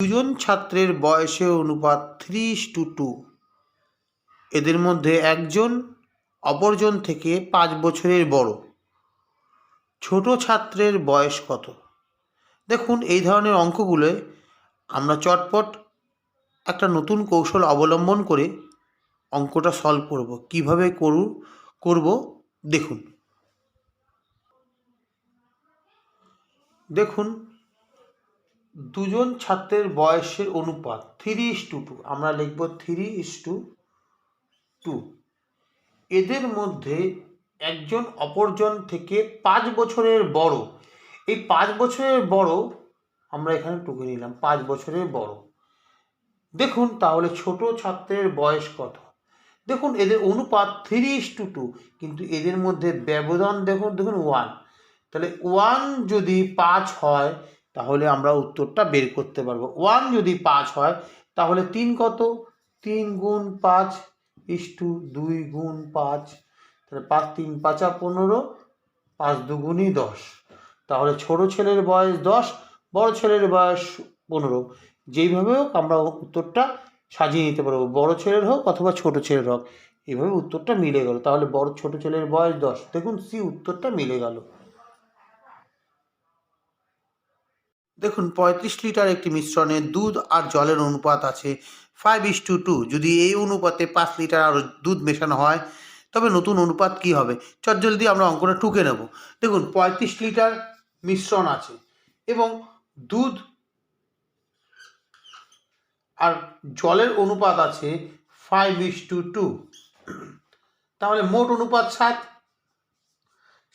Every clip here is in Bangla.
দুজন ছাত্রের বয়সের অনুপাত 3:2। এদের মধ্যে একজন অপরজন থেকে 5 বছরের বড়। ছোট ছাত্রের বয়স কত? দেখুন, এই ধরনের অঙ্কগুলোয় আমরা চটপট একটা নতুন কৌশল অবলম্বন করে অঙ্কটা সলভ করব। কিভাবে করব দেখুন, দুজন ছাত্রের বয়সের অনুপাত 3:2। আমরা লিখব 3:2। এদের মধ্যে একজন অপরজন থেকে 5 বছরের বড়। এই 5 বছরের বড় আমরা এখানে টুকে নিলাম, 5 বছরের বড়। দেখুন তাহলে ছোট ছাত্রের বয়স কত? দেখুন এদের অনুপাত 3:2, কিন্তু এদের মধ্যে ব্যবধান দেখুন 1। তাহলে 1 যদি 5 হয় তাহলে আমরা উত্তরটা বের করতে পারবো। 1 যদি 5 হয় তাহলে 3 কত? 3 গুণ 5 2 গুণ 5। তাহলে 5 3 5 15, 5 2 10। তাহলে ছোট ছেলের বয়স 10, বড় ছেলের বয়স 15। যেইভাবে হোক আমরা উত্তরটা সাজিয়ে নিতে পারবো, বড় ছেলের হোক অথবা ছোট ছেলের হোক। এইভাবে উত্তরটা মিলে গেল। তাহলে ছোট ছেলের বয়স 10। দেখুন সি উত্তরটা মিলে গেল। দেখুন 35 লিটার একটি মিশ্রণে দুধ আর জলের অনুপাত আছে 5:2। যদি এই অনুপাতে 5 লিটার আর দুধ মেশানো হয় তবে নতুন অনুপাত কি হবে? চটজলদি আমরা অঙ্কটা টুকে নেব। দেখুন 35 লিটার মিশ্রণ আছে এবং দুধ আর জলের অনুপাত আছে 5:2। তাহলে মোট অনুপাত 7।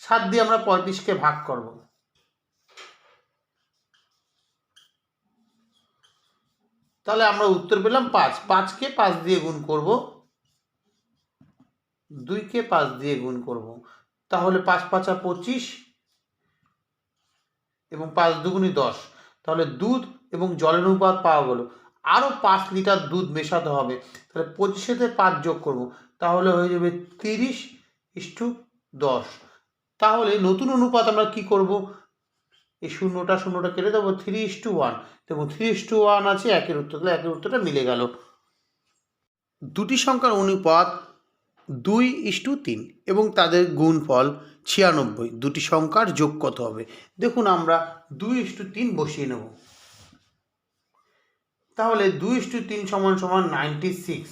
7 দিয়ে আমরা 35কে ভাগ করব। তাহলে আমরা উত্তর পেলাম 5। 5কে 5 দিয়ে গুণ করব, 2কে 5 দিয়ে গুণ করব। তাহলে 5 5 25 এবং 5 2 10। তাহলে দুধ এবং জলের অনুপাত পাওয়া গেল। আরও 5 লিটার দুধ মেশাতে হবে। তাহলে 25-তে 5 যোগ করব, তাহলে হয়ে যাবে 30:10। তাহলে নতুন অনুপাত আমরা কি করব? এই শূন্যটা কেটে দেবো, 3:1। দেখুন 3:1 আছে, একের উত্তর। তাহলে একের উত্তরটা মিলে গেল। দুটি সংখ্যার অনুপাত 2:3 এবং তাদের গুণফল 96। দুটি সংখ্যার যোগ কত হবে? দেখুন আমরা 2:3 বসিয়ে নেব। তাহলে 2:3 = 96।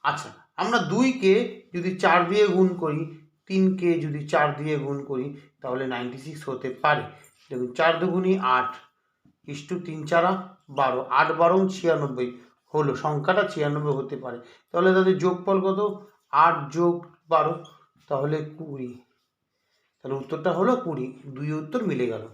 আচ্ছা, আমরা 2কে যদি 4 দিয়ে গুণ করি, 3কে যদি 4 দিয়ে গুণ করি তাহলে 96 হতে পারে। দেখুন 4 2 8, 3 4 12, 8 12 96 হলো। সংখ্যাটা 96 হতে পারে। তাহলে তাদের যোগফল কত? 8 যোগ 12, তাহলে 20। তাহলে উত্তরটা হলো 20। 2 উত্তর মিলে গেল।